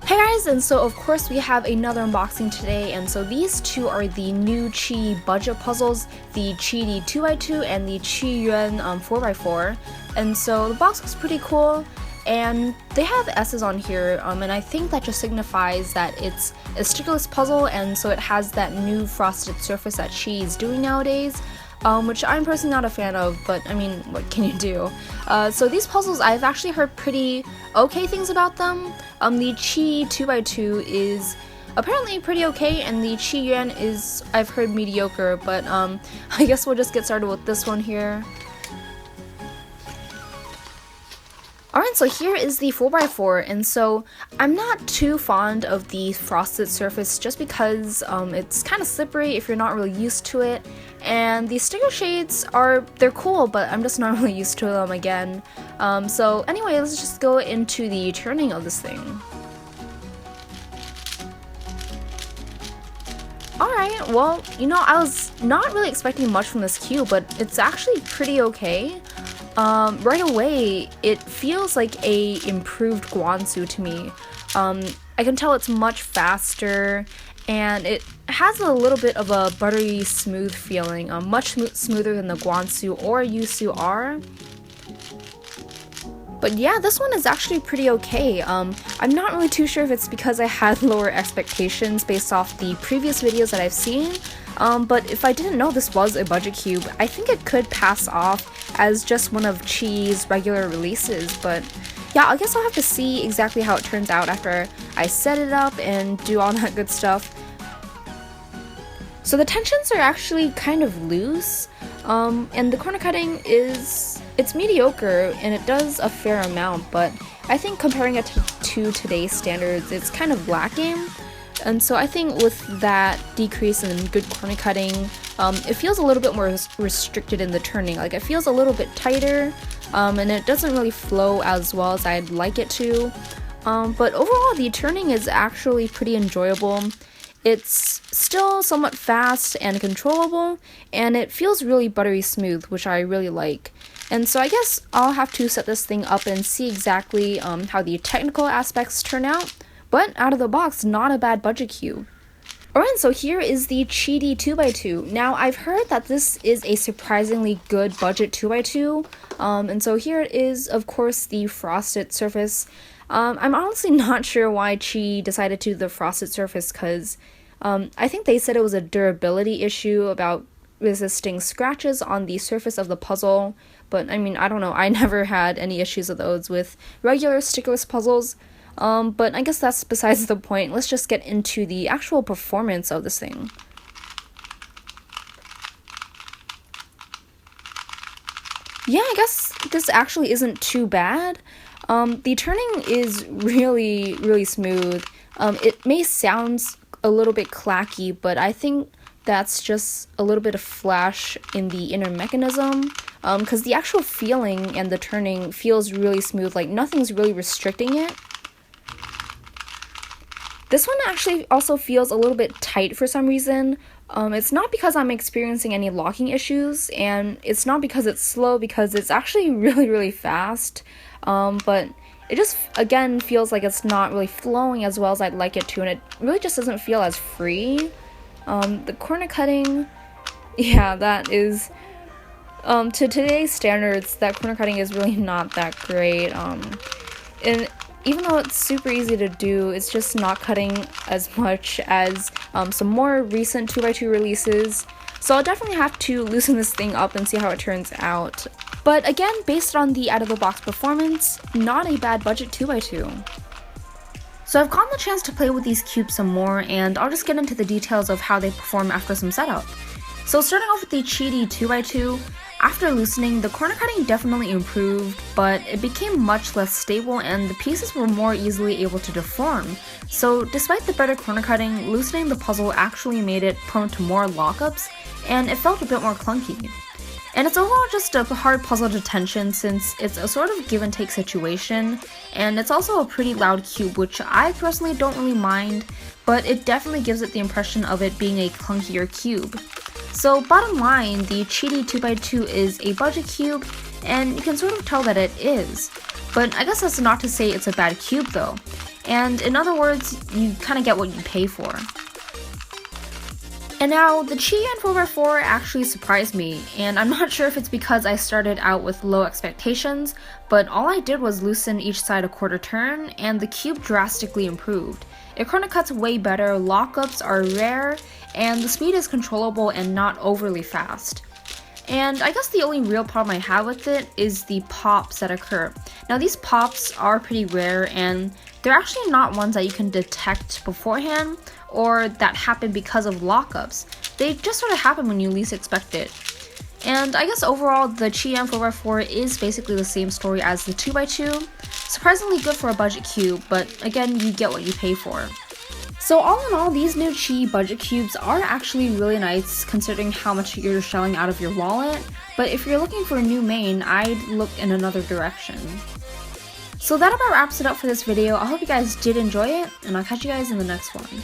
Hey guys, and so of course we have another unboxing today, and so these two are the new QiYi budget puzzles, the QiDi 2x2 and the QiYuan 4x4, and so the box looks pretty cool, and they have S's on here, and I think that just signifies that it's a stickerless puzzle, and so it has that new frosted surface that QiYi is doing nowadays. Which I'm personally not a fan of, but I mean, what can you do? So these puzzles, I've actually heard pretty okay things about them. The QiYi 2x2 is apparently pretty okay, and the QiYuan is, I've heard, mediocre, but I guess we'll just get started with this one here. Alright, so here is the 4x4, and so I'm not too fond of the frosted surface just because it's kind of slippery if you're not really used to it, and the sticker shades they're cool, but I'm just not really used to them again. So anyway, let's just go into the turning of this thing. Alright, well, you know, I was not really expecting much from this cube, but it's actually pretty okay. Right away, it feels like a improved Guansu to me. I can tell it's much faster, and it has a little bit of a buttery smooth feeling, much smoother than the Guansu or Yusu are. But yeah, this one is actually pretty okay. I'm not really too sure if it's because I had lower expectations based off the previous videos that I've seen, but if I didn't know this was a budget cube, I think it could pass off as just one of QiYi's regular releases, but yeah, I guess I'll have to see exactly how it turns out after I set it up and do all that good stuff. So the tensions are actually kind of loose, and the corner cutting it's mediocre, and it does a fair amount, but I think comparing it to today's standards, it's kind of lacking. And so I think with that decrease in good corner cutting, it feels a little bit more restricted in the turning. Like, it feels a little bit tighter, and it doesn't really flow as well as I'd like it to. But overall, the turning is actually pretty enjoyable. It's still somewhat fast and controllable, and it feels really buttery smooth, which I really like. And so I guess I'll have to set this thing up and see exactly how the technical aspects turn out. But out of the box, not a bad budget cube. Alright, so here is the QiDi 2x2. Now, I've heard that this is a surprisingly good budget 2x2, and so here it is, of course, the frosted surface. I'm honestly not sure why QiYi decided to do the frosted surface, because I think they said it was a durability issue about resisting scratches on the surface of the puzzle, but I mean, I don't know, I never had any issues of those with regular stickerless puzzles. But I guess that's besides the point. Let's just get into the actual performance of this thing. Yeah, I guess this actually isn't too bad. The turning is really, really smooth. It may sound a little bit clacky, but I think that's just a little bit of flash in the inner mechanism. Because the actual feeling and the turning feels really smooth, like nothing's really restricting it. This one actually also feels a little bit tight for some reason. It's not because I'm experiencing any locking issues, and it's not because it's slow, because it's actually really, really fast. But it just, again, feels like it's not really flowing as well as I'd like it to, and it really just doesn't feel as free. The corner cutting, yeah, that is, to today's standards, that corner cutting is really not that great. And even though it's super easy to do, it's just not cutting as much as some more recent 2x2 releases. So I'll definitely have to loosen this thing up and see how it turns out. But again, based on the out-of-the-box performance, not a bad budget 2x2. So I've gotten the chance to play with these cubes some more, and I'll just get into the details of how they perform after some setup. So starting off with the QiDi 2x2, after loosening, the corner cutting definitely improved, but it became much less stable and the pieces were more easily able to deform. So despite the better corner cutting, loosening the puzzle actually made it prone to more lockups, and it felt a bit more clunky. And it's overall just a hard puzzle to tension since it's a sort of give and take situation, and it's also a pretty loud cube, which I personally don't really mind, but it definitely gives it the impression of it being a clunkier cube. So bottom line, the QiDi 2x2 is a budget cube, and you can sort of tell that it is. But I guess that's not to say it's a bad cube though. And in other words, you kind of get what you pay for. And now, the QiYuan 4x4 actually surprised me, and I'm not sure if it's because I started out with low expectations, but all I did was loosen each side a quarter turn, and the cube drastically improved. It corner cuts way better, lockups are rare, and the speed is controllable and not overly fast. And I guess the only real problem I have with it is the pops that occur. Now these pops are pretty rare, and they're actually not ones that you can detect beforehand or that happen because of lockups. They just sort of happen when you least expect it. And I guess overall the QiYuan 4x4 is basically the same story as the 2x2. Surprisingly good for a budget cube, but again, you get what you pay for. So all in all, these new QiYi budget cubes are actually really nice considering how much you're shelling out of your wallet, but if you're looking for a new main, I'd look in another direction. So that about wraps it up for this video. I hope you guys did enjoy it, and I'll catch you guys in the next one.